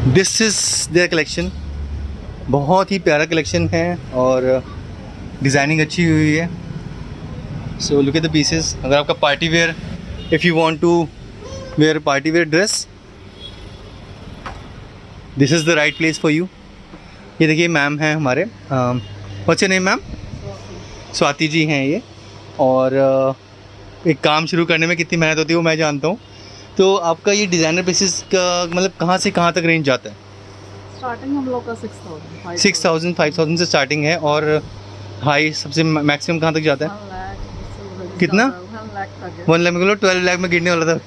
This is there collection. बहुत ही प्यारा collection है और डिज़ाइनिंग अच्छी हुई है। So look at the pieces. अगर आपका party wear, if you want to wear party wear dress, this is the right place for you. ये देखिए मैम हैं हमारे, what's your name ma'am? Swati ji हैं ये। और एक काम शुरू करने में कितनी मेहनत होती है वो मैं जानता हूँ। तो आपका ये डिज़ाइनर पीसेस का मतलब कहाँ से कहाँ तक रेंज जाता है? स्टार्टिंग हम लोग का 6,000 6,000 5,000 से स्टार्टिंग है और हाई सबसे मैक्सिमम कहाँ तक जाता है? 1 लाख। कितना? 1 लाख तक है। 1 लाख में, 12 लाख में गिरने वाला था।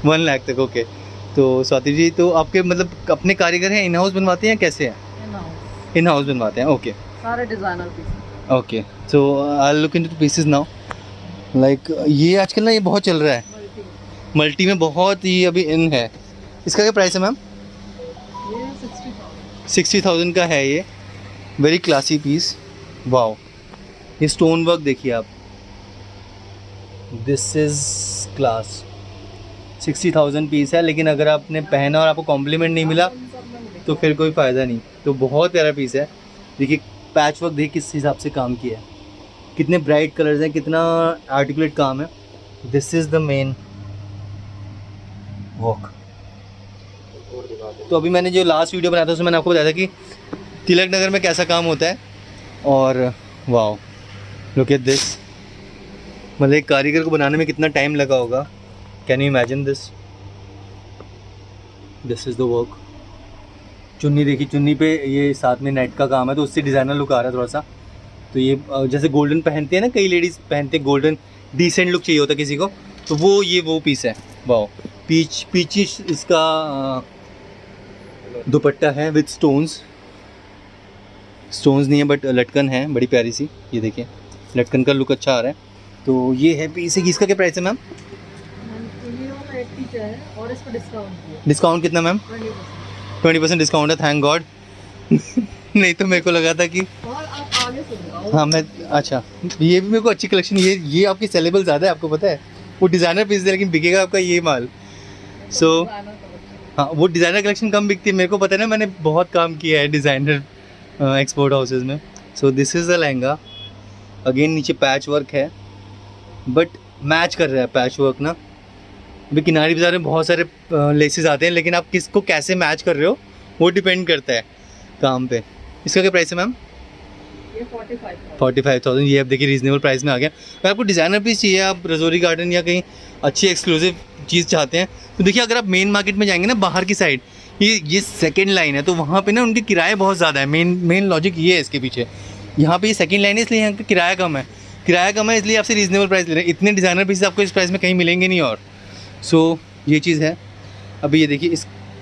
1 लाख तक, ओके। तो स्वाति जी, तो आपके मतलब अपने कारीगर हैं, इन हाउस बनवाते हैं कैसे हैं? इन हाउस बनवाते हैं, ओके सारे designer piece. Okay. So I look into the pieces now. Like ये आजकल ना ये बहुत चल रहा है, मल्टी में बहुत ही अभी इन है। इसका क्या प्राइस है मैम? ये 60,000। 60,000 का है ये। Very classy piece, wow. ये स्टोन वर्क देखिए आप, दिस इज़ क्लास। 60,000 पीस है, लेकिन अगर आपने पहना और आपको कॉम्प्लीमेंट नहीं मिला तो फिर कोई फ़ायदा नहीं। तो बहुत प्यारा पीस है। देखिए पैच वर्क देखिए किस हिसाब से काम किया है, कितने ब्राइट कलर्स हैं, कितना आर्टिकुलेट काम है। This is the main work. तो अभी मैंने जो लास्ट वीडियो बनाया था उसमें मैंने आपको बताया था कि तिलक नगर में कैसा काम होता है। और वाओ, लुक एट दिस। मतलब एक कारीगर को बनाने में कितना टाइम लगा होगा, can you imagine this? This is the work. चुन्नी देखिए, चुन्नी पे ये साथ में नेट का काम है तो उससे डिज़ाइनर लुक आ रहा है थोड़ा सा। तो ये जैसे गोल्डन पहनते हैं ना, कई लेडीज़ पहनते हैं गोल्डन, डिसेंट लुक चाहिए होता है किसी को, तो वो ये वो पीस है। वाओ, पीची इसका दुपट्टा है विद स्टोन्स नहीं है बट लटकन है बड़ी प्यारी सी। ये देखिए लटकन का लुक अच्छा आ रहा है। तो ये है पीस। इसका क्या प्राइस है मैम? ये वाला 80 है और इस पर डिस्काउंट है। डिस्काउंट कितना मैम? 20% डिस्काउंट है, थैंक गॉड। नहीं तो मेरे को लगा था कि और आप आगे से बताओ। हाँ मैं, अच्छा ये भी मेरे को अच्छी कलेक्शन। ये आपकी सेलेबल ज़्यादा है, आपको पता है। वो डिज़ाइनर पीस है लेकिन बिकेगा आपका ये माल। सो हाँ, वो डिज़ाइनर कलेक्शन कम बिकती है, मेरे को पता है ना, मैंने बहुत काम किया है डिज़ाइनर एक्सपोर्ट हाउसेज में। So this is the lehenga. Again नीचे पैच वर्क है बट मैच कर रहा है पैच वर्क ना। अभी किनारी बाज़ार में बहुत सारे लेसेस आते हैं, लेकिन आप किसको कैसे मैच कर रहे हो वो डिपेंड करता है काम पे। इसका क्या प्राइस है मैम? ये 45,000। ये अब देखिए रीजनेबल प्राइस में आ गया। अगर आपको डिज़ाइनर पीस चाहिए, आप रजौरी गार्डन या कहीं अच्छी एक्सक्लूसिव चीज़ चाहते हैं, तो देखिए अगर आप मेन मार्केट में जाएंगे ना, बाहर की साइड, ये सेकंड लाइन है, तो वहाँ पे ना उनके किराए बहुत ज़्यादा है। मेन लॉजिक ये है इसके पीछे। यहाँ पे ये सेकंड लाइन है इसलिए यहाँ का किराया कम है। किराया कम है इसलिए आपसे रीज़नेबल प्राइस ले रहे हैं। इतने डिज़ाइनर पीस आपको इस प्राइस में कहीं मिलेंगे नहीं। और सो ये चीज़ है। अभी ये देखिए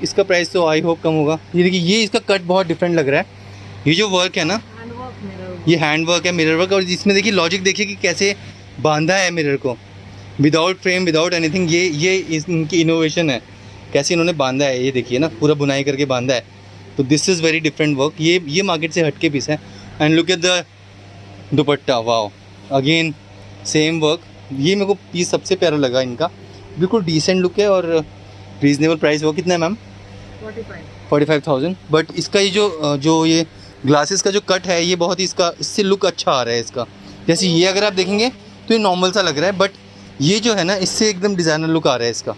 इसका प्राइस तो आई होप कम होगा। ये देखिए ये इसका कट बहुत डिफरेंट लग रहा है। ये जो वर्क है ना, ये हैंड वर्क है, मिरर वर्क। और इसमें देखिए लॉजिक देखिए कि कैसे बांधा है मिरर को, विदाउट फ्रेम, विदाउट एनीथिंग। ये इनकी इनोवेशन है, कैसे इन्होंने बांधा है। ये देखिए ना, पूरा बुनाई करके बांधा है। तो this is very different work. ये मार्केट से हट के पीस है। And look at the dupatta, wow, again same work. ये मेरे को पीस सबसे प्यारा लगा इनका, बिल्कुल डिसेंट लुक है और रीज़नेबल प्राइस। वो कितना है मैम? 45,000। बट इसका ये जो ये ग्लासेस का जो कट है, ये बहुत ही इससे लुक अच्छा आ रहा है इसका। जैसे ये अगर आप देखेंगे तो ये नॉर्मल सा लग रहा है, बट ये जो है ना, इससे एकदम डिज़ाइनर लुक आ रहा है इसका।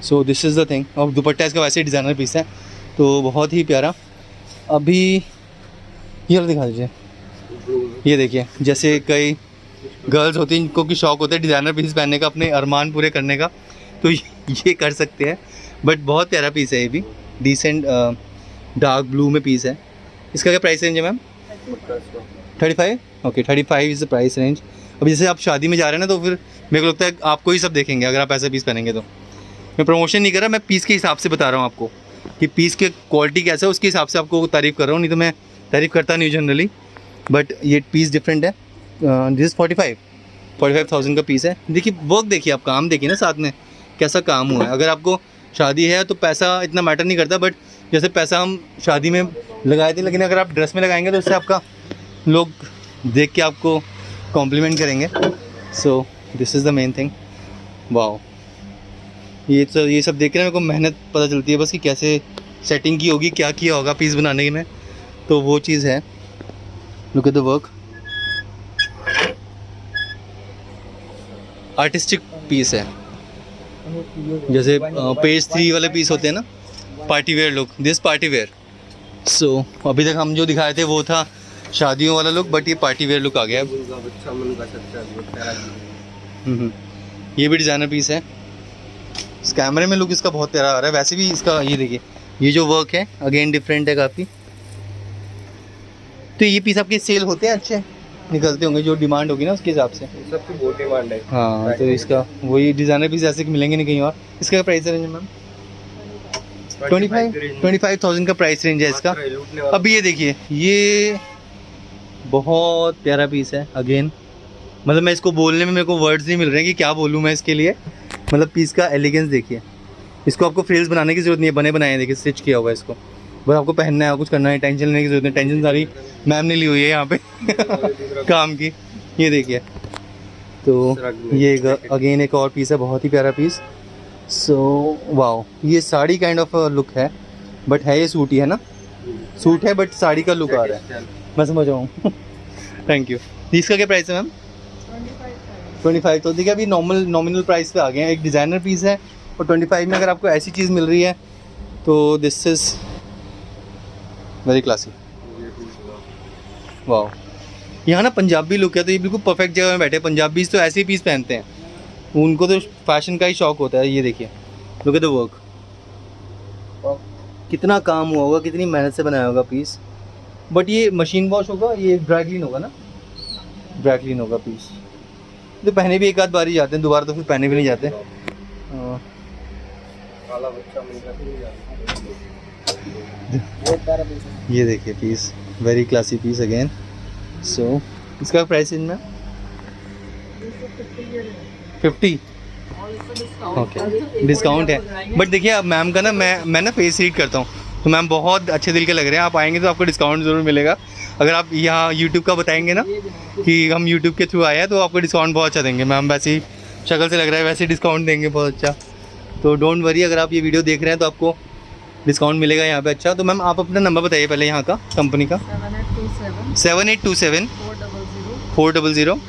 So this is the thing. और दुपट्टा इसका वैसे डिज़ाइनर पीस है, तो बहुत ही प्यारा। अभी ये वाला दिखा दीजिए। ये देखिए, जैसे कई गर्ल्स होती हैं इनको की शौक होता है डिज़ाइनर पीस पहनने का, अपने अरमान पूरे करने का, तो ये कर सकते हैं। बट बहुत प्यारा पीस है ये भी, डिसेंट डार्क ब्लू में पीस है। इसका क्या प्राइस रेंज है ma'am? 35। Okay, 35 is the price range. अब जैसे आप शादी में जा रहे हैं ना, तो फिर मेरे को लगता है आपको ही सब देखेंगे अगर आप ऐसा पीस पहनेंगे। तो मैं प्रमोशन नहीं कर रहा, मैं पीस के हिसाब से बता रहा हूँ आपको कि पीस के क्वालिटी कैसा है, उसके हिसाब से आपको तारीफ़ कर रहा हूँ। नहीं तो मैं तारीफ़ करता नहीं जनरली, बट ये पीस डिफरेंट है। दिस 45,000 का पीस है। देखिए वर्क देखिए, आप काम देखिए ना साथ में कैसा काम हुआ है। अगर आपको शादी है तो पैसा इतना मैटर नहीं करता, बट जैसे पैसा हम शादी में लगाए थे, लेकिन अगर आप ड्रेस में लगाएंगे तो उससे आपका लोग देख के आपको कॉम्प्लीमेंट करेंगे। So this is the main thing. Wow, ये सब देख के ना मेरे को मेहनत पता चलती है बस कि कैसे सेटिंग की होगी, क्या किया होगा पीस बनाने में, तो वो चीज़ है। Look at the work, artistic piece है। जैसे पेज 3 वाले पीस होते हैं ना, party wear look, this party wear. So अभी तक हम जो दिखाए थे वो था शादियों वाला लुक, बट ये पार्टी वेयर लुक आ गया है। ये भी डिज़ाइनर पीस है। इस कैमरे में लुक इसका बहुत प्यारा आ रहा है। वैसे भी इसका ये देखिए, ये जो वर्क है अगेन डिफरेंट है काफ़ी। तो ये पीस आपके सेल होते हैं, अच्छे निकलते होंगे, जो डिमांड होगी ना उसके हिसाब से। सबकी बहुत डिमांड है। हाँ, तो इसका वही डिज़ाइनर पीस ऐसे मिलेंगे नहीं कहीं और। इसका प्राइस रेंज है मैम 25,000 का प्राइस रेंज है इसका। अब ये देखिए, ये बहुत प्यारा पीस है अगेन। मतलब मैं इसको बोलने में मेरे को वर्ड्स नहीं मिल रहे हैं कि क्या बोलूँ मैं इसके लिए। मतलब पीस का एलिगेंस देखिए। इसको आपको फ्रिल्स बनाने की ज़रूरत नहीं है, बने बनाए हैं, देखिए स्टिच किया हुआ है इसको। बस आपको पहनना है, कुछ करना है, टेंशन लेने की ज़रूरत नहीं। टेंशन सारी मैम ने ली हुई है यहाँ पे काम की। ये देखिए, तो ये अगेन एक और पीस है, बहुत ही प्यारा पीस। सो वाओ, ये साड़ी काइंड ऑफ लुक है, बट है ये सूट ही है ना, सूट है बट साड़ी का लुक आ रहा है। मैं समझ रहा हूँ थैंक यू। इसका क्या प्राइस है मैम? 25। तो देखिए अभी नॉमिनल प्राइस पे आ गए हैं। एक डिज़ाइनर पीस है और 25 में अगर आपको ऐसी चीज़ मिल रही है तो दिस इज़ वेरी क्लासी। वाह, यहाँ ना पंजाबी लुक है, तो ये बिल्कुल परफेक्ट जगह में बैठे। पंजाबीज तो ऐसे ही पीस पहनते हैं, उनको तो फैशन का ही शौक होता है। ये देखिए, लुक एट द वर्क, कितना काम हुआ होगा, कितनी मेहनत से बनाया होगा पीस। बट ये मशीन वॉश होगा, ये ड्राई क्लीन होगा ना, ड्राई क्लीन होगा पीस। तो पहने भी एक आध बार ही जाते हैं, दोबारा तो फिर पहने भी नहीं जाते। ये देखिए piece, very classy piece again. So इसका प्राइस इनमें 50। ओके, डिस्काउंट है। बट देखिए अब मैम का ना, मैं ना फेस रीड करता हूँ, तो मैम बहुत अच्छे दिल के लग रहे हैं। आप आएंगे तो आपको डिस्काउंट ज़रूर मिलेगा। अगर आप यहाँ यूट्यूब का बताएंगे ना कि हम यूट्यूब के थ्रू आए हैं, तो आपको डिस्काउंट बहुत अच्छा देंगे। मैम वैसे ही शक्ल से लग रहा है, वैसे ही डिस्काउंट देंगे बहुत अच्छा। तो डोंट वरी, अगर आप ये वीडियो देख रहे हैं तो आपको डिस्काउंट मिलेगा यहाँ पे अच्छा। तो मैम आप अपना नंबर बताइए पहले यहाँ का, कंपनी का। 7827 400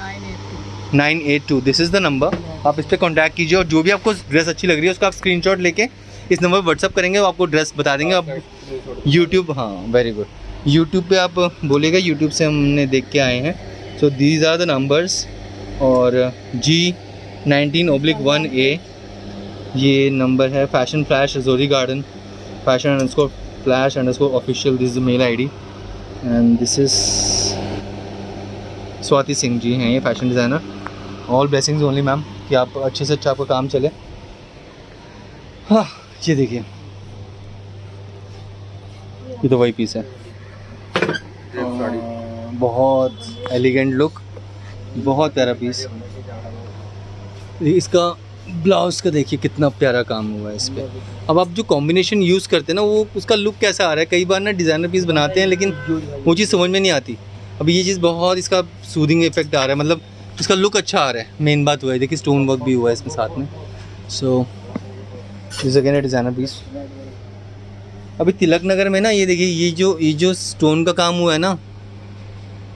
982। दिस इज़ द नंबर, आप इस पर कॉन्टैक्ट कीजिए। और जो भी आपको ड्रेस अच्छी लग रही है उसका आप स्क्रीनशॉट लेके इस नंबर पर व्हाट्सअप करेंगे, वो आपको ड्रेस बता देंगे। आप यूट्यूब, हाँ वेरी गुड, यूट्यूब पे आप बोलेगा यूट्यूब से हमने देख के आए हैं। So these are the numbers. और G19/1A ये नंबर है। Fashion flash Rajouri garden, fashion_flash_official, this is the mail ID। And this is Swati Singh ji हैं ये fashion designer. All blessings only ma'am, कि आप अच्छे से अच्छा आपका काम चले। हाँ, ये देखिए, ये तो वही पीस है, बहुत एलिगेंट लुक, बहुत प्यारा पीस। इसका ब्लाउज़ का देखिए कितना प्यारा काम हुआ है इस पर। अब आप जो कॉम्बिनेशन यूज़ करते हैं ना, वो उसका लुक कैसा आ रहा है। कई बार ना डिज़ाइनर पीस बनाते हैं लेकिन वो चीज़ समझ में नहीं आती। अब ये चीज़ बहुत, इसका सूदिंग इफेक्ट आ रहा है, मतलब इसका लुक अच्छा आ रहा है। मेन बात हुआ है, देखिए स्टोन वर्क भी हुआ है इसमें साथ में। So this again designer piece. अभी तिलक नगर में ना, ये देखिए, ये जो स्टोन का काम हुआ है ना,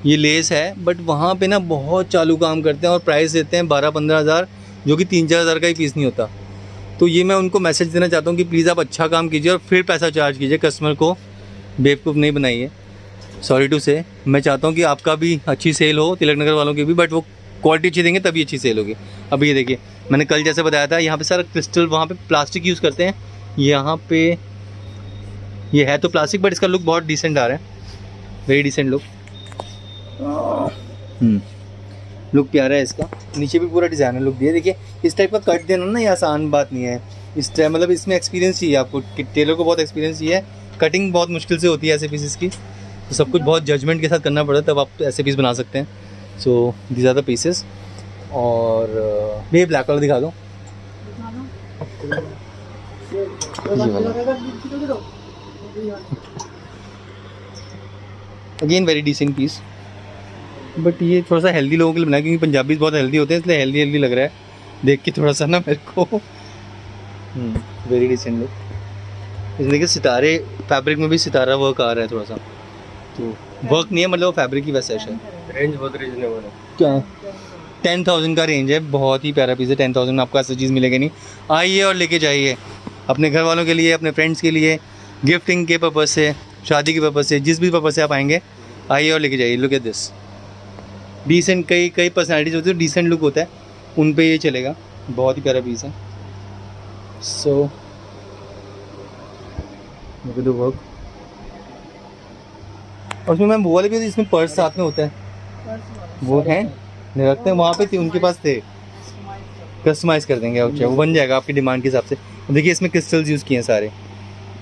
ये लेस है, बट वहाँ पे ना बहुत चालू काम करते हैं और प्राइस देते हैं 12-15 हज़ार, जो कि 3-4 हज़ार का ही पीस नहीं होता। तो ये मैं उनको मैसेज देना चाहता हूँ कि प्लीज़ आप अच्छा काम कीजिए और फिर पैसा चार्ज कीजिए, कस्टमर को बेवकूफ़ नहीं बनाइए। सॉरी टू से, मैं चाहता हूँ कि आपका भी अच्छी सेल हो, तिलक नगर वालों की भी, बट वो क्वालिटी अच्छी देंगे तभी अच्छी सेल होगी। अभी ये देखिए, मैंने कल जैसे बताया था, यहाँ पे सारा क्रिस्टल, वहाँ पे प्लास्टिक यूज़ करते हैं, यहाँ पे ये है तो प्लास्टिक, बट इसका लुक बहुत डिसेंट आ रहा है, वेरी डिसेंट लुक। लुक प्यारा है इसका। नीचे भी पूरा डिज़ाइनर लुक दिया। देखिए इस टाइप का कट देना ना, ये आसान बात नहीं है। इस टाइप मतलब इसमें एक्सपीरियंस चाहिए आपको, टेलर को बहुत एक्सपीरियंस चाहिए। कटिंग बहुत मुश्किल से होती है ऐसे पीसेस की, तो सब कुछ बहुत जजमेंट के साथ करना पड़ता है, तब आप ऐसे पीस बना सकते हैं। So these are the pieces. और भैया ब्लैक कलर दिखा दो, again very decent piece, but ये थोड़ा सा हेल्दी लोगों के लिए बनाया, क्योंकि पंजाबी बहुत हेल्दी होते हैं, इसलिए हेल्दी लग रहा है देख के थोड़ा सा ना मेरे को। Very decent look. इसमें देखिए सितारे, फैब्रिक में भी सितारा वर्क आ रहा है थोड़ा सा, तो वर्क नहीं है मतलब फैब्रिक की वैसे है। रेंज बहुत रीजनेबल है। क्या 10,000 का रेंज है, बहुत ही प्यारा पीस है। 10,000 में आपको ऐसी चीज़ मिलेगी नहीं। आइए और लेके जाइए अपने घर वालों के लिए, अपने फ्रेंड्स के लिए, गिफ्टिंग के पर्पज़ से, शादी के पर्पज़ से, जिस भी पर्पज़ से आप आएंगे आइए और लेके जाइए। लुक एट दिस, डिसेंट, कई पर्सनैलिटीज होती है, डिसेंट लुक होता है, उन पे ये चलेगा। बहुत ही प्यारा पीस है। So look at the work. और उसमें मैम वो वाले भी होते हैं जिसमें पर्स साथ में होता है, वो हैं नहीं रखते हैं वहाँ पे थे, उनके पास थे, कस्टमाइज़ कर देंगे। अच्छा वो बन जाएगा आपकी डिमांड के हिसाब से। देखिए इसमें क्रिस्टल्स यूज़ किए हैं सारे,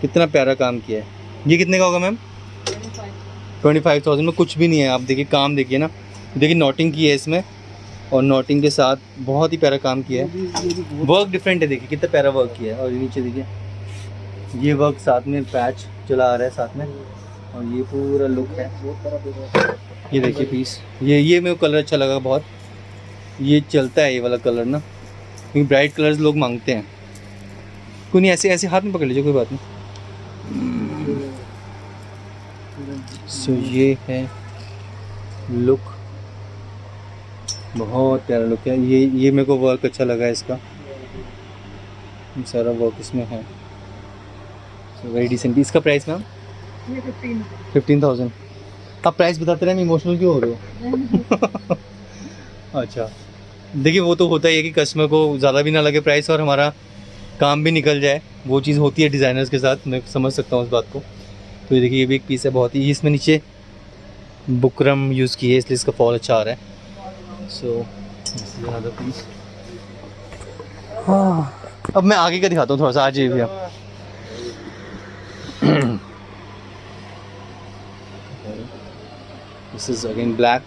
कितना प्यारा काम किया है। ये कितने का होगा मैम? 25,000 में कुछ भी नहीं है। आप देखिए काम देखिए ना, देखिए नोटिंग की है इसमें, और नोटिंग के साथ बहुत ही प्यारा काम किया है। वर्क डिफरेंट है, देखिए कितना प्यारा वर्क किया है। और नीचे देखिए ये वर्क साथ में पैच चला आ रहा है साथ में, और ये पूरा लुक है। ये देखिए पीस, ये मेरे को कलर अच्छा लगा बहुत। ये चलता है ये वाला कलर ना, क्योंकि ब्राइट कलर्स लोग मांगते हैं। कोई नहीं, ऐसे ऐसे हाथ में पकड़ लीजिए, कोई बात नहीं। सो ये है लुक, बहुत प्यारा लुक है। ये मेरे को वर्क अच्छा लगा है इसका, सारा वर्क इसमें है। So very decent. इसका प्राइस मैम? ये 15,000। आप प्राइस बताते रहे, इमोशनल क्यों हो रहे हो? अच्छा देखिए वो तो होता ही है कि कस्टमर को ज़्यादा भी ना लगे प्राइस, और हमारा काम भी निकल जाए, वो चीज़ होती है डिज़ाइनर्स के साथ, मैं समझ सकता हूँ उस बात को। तो ये देखिए ये भी एक पीस है, बहुत ही, इसमें नीचे बुकरम यूज़ की है इसलिए इसका फॉल अच्छा आ रहा है। So another piece. हाँ अब मैं आगे का दिखाता हूँ थोड़ा सा, आ जाइए भैया। This is again black,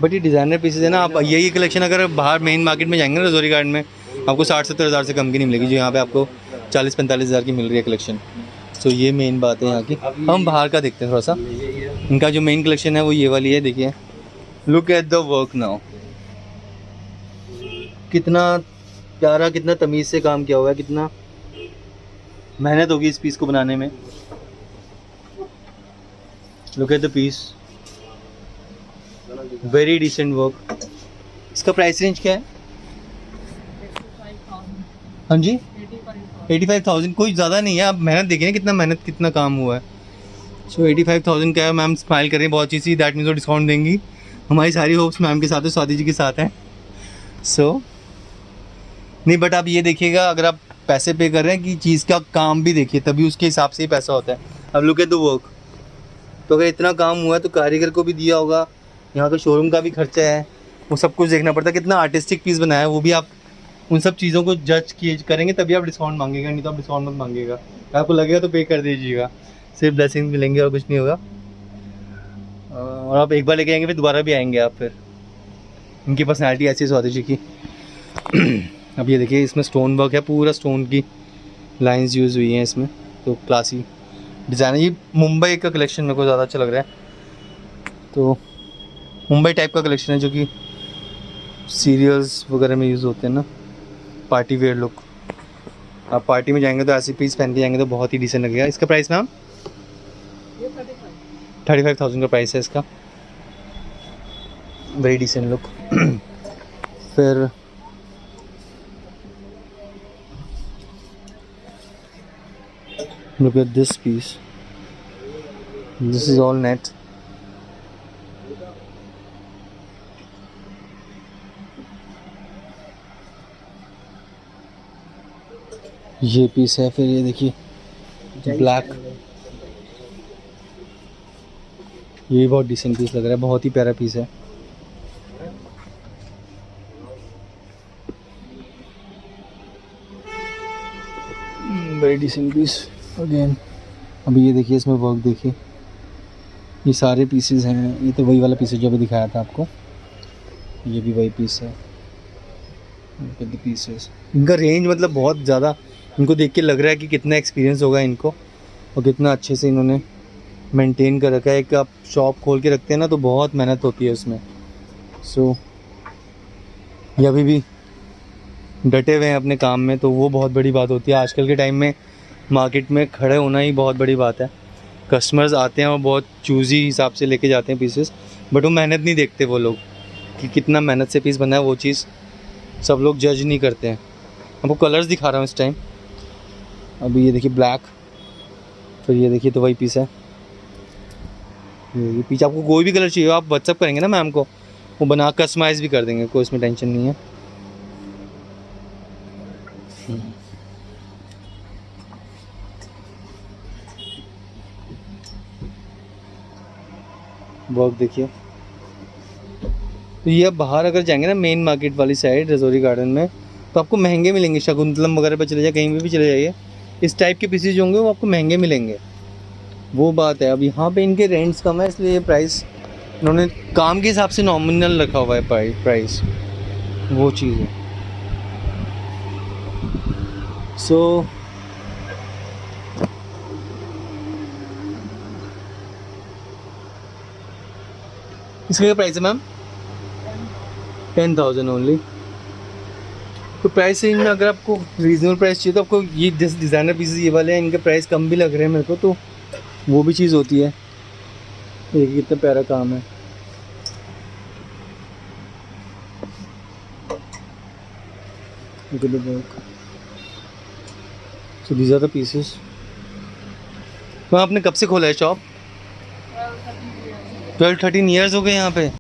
but ये डिज़ाइनर पीसेज है ना। आप यही कलेक्शन अगर बाहर मेन मार्केट में जाएंगे ना, रजौरी गार्डन में, आपको 60-70 हज़ार से कम की नहीं मिलेगी, जो यहाँ पे आपको 40-45 हज़ार की मिल रही है कलेक्शन। सो ये मेन बात है यहाँ की। हम बाहर का देखते हैं थोड़ा सा। इनका जो मेन कलेक्शन है वो ये वाली है, देखिए look at the work now, कितना प्यारा, कितना तमीज़ से काम किया हुआ है, कितना मेहनत होगी इस पीस को बनाने में। Look at the piece, very decent work. इसका प्राइस रेंज क्या है? 85,000। हाँ जी 85,000। 85,000, कोई ज़्यादा नहीं है। आप मेहनत देखिए ना, कितना मेहनत, कितना काम हुआ है। सो 85,000 का है। मैम स्माइल कर रही है बहुत अच्छी सी, दैट मीन्स वो डिस्काउंट देंगी। हमारी सारी होप्स मैम के साथ है, स्वाति जी के साथ हैं। सो नहीं, बट आप ये देखिएगा, अगर आप पैसे पे कर रहे हैं कि चीज़ का काम भी देखिए, तभी उसके हिसाब से ही पैसा होता है। अब लुक एट द वर्क, तो अगर इतना काम हुआ है तो कारीगर को भी दिया होगा, यहाँ का शोरूम का भी खर्चा है, वो सब कुछ देखना पड़ता है। कितना आर्टिस्टिक पीस बनाया है, वो भी आप उन सब चीज़ों को जज किए करेंगे तभी आप डिस्काउंट मांगेगा, नहीं तो आप डिस्काउंट मत मांगेगा। आपको लगेगा तो पे कर दीजिएगा, सिर्फ ब्लेसिंग मिलेंगे और कुछ नहीं होगा। और आप एक बार लेके आएंगे फिर दोबारा भी आएंगे आप फिर। इनकी पर्सनैलिटी ऐसी है स्वाति जी की। अब ये देखिए इसमें स्टोन वर्क है, पूरा स्टोन की लाइंस यूज़ हुई हैं इसमें, तो क्लासी डिज़ाइन है। ये मुंबई का कलेक्शन मेरे को ज़्यादा अच्छा लग रहा है, तो मुंबई टाइप का कलेक्शन है जो कि सीरियल्स वगैरह में यूज़ होते हैं ना, पार्टी वेयर लुक। आप पार्टी में जाएंगे तो ऐसी पीस पहन के जाएंगे तो बहुत ही डिसेंट लगेगा। इसका प्राइस मैम? ये 35। 35,000 का प्राइस है इसका, वेरी डिसेंट लुक। फिर look at this piece, this is all net। ये पीस है। फिर ये देखिए ब्लैक, ये भी बहुत डिसेंट पीस लग रहा है, बहुत ही प्यारा पीस है। Very decent piece again. अभी ये देखिए इसमें वर्क देखिए, ये सारे पीसेस हैं। ये तो वही वाला पीस है जो अभी दिखाया था आपको, ये भी वही पीस है। पीसेस, इनका रेंज मतलब बहुत ज़्यादा, इनको देख के लग रहा है कि कितना एक्सपीरियंस होगा इनको, और कितना अच्छे से इन्होंने मेंटेन कर रखा है। एक आप शॉप खोल के रखते हैं ना तो बहुत मेहनत होती है उसमें। सो ये अभी भी डटे हुए हैं अपने काम में, तो वो बहुत बड़ी बात होती है। आजकल के टाइम में मार्केट में खड़े होना ही बहुत बड़ी बात है। कस्टमर्स आते हैं और बहुत चूज़ी हिसाब से लेके जाते हैं पीसेस, बट वो मेहनत नहीं देखते वो लोग कि कितना मेहनत से पीस बना है, वो चीज़ सब लोग जज नहीं करते हैं। आपको कलर्स दिखा रहा हूँ इस टाइम। अभी ये देखिए ब्लैक, फिर ये देखिए तो वही पीस है। ये पीछे आपको कोई भी कलर चाहिए आप व्हाट्सअप करेंगे ना मैम को, वो बना कस्टमाइज़ भी कर देंगे, कोई इसमें टेंशन नहीं है। वर्क देखिए। तो ये अब बाहर अगर जाएंगे ना मेन मार्केट वाली साइड रजौरी गार्डन में, तो आपको महंगे मिलेंगे। शकुंतलम वगैरह पर चले जाए, कहीं भी चले जाइए, इस टाइप के पीसेज होंगे वो आपको महंगे मिलेंगे। वो बात है। अब यहाँ पे इनके रेंट्स कम है, इसलिए ये प्राइस इन्होंने काम के हिसाब से नॉमिनल रखा हुआ है प्राइस, वो चीज़ है। सो इसका क्या प्राइस है मैम? 10,000 ओनली। तो प्राइस रेंज में अगर आपको रीजनेबल प्राइस चाहिए तो आपको ये डिज़ाइनर पीसेस ये वाले हैं, इनके प्राइस कम भी लग रहे हैं मेरे को, तो वो भी चीज़ होती है। देखिए कितना प्यारा काम है। So these are the pieces. तो आपने कब से खोला है शॉप? 12-13 ईयर्स हो गए यहाँ पे।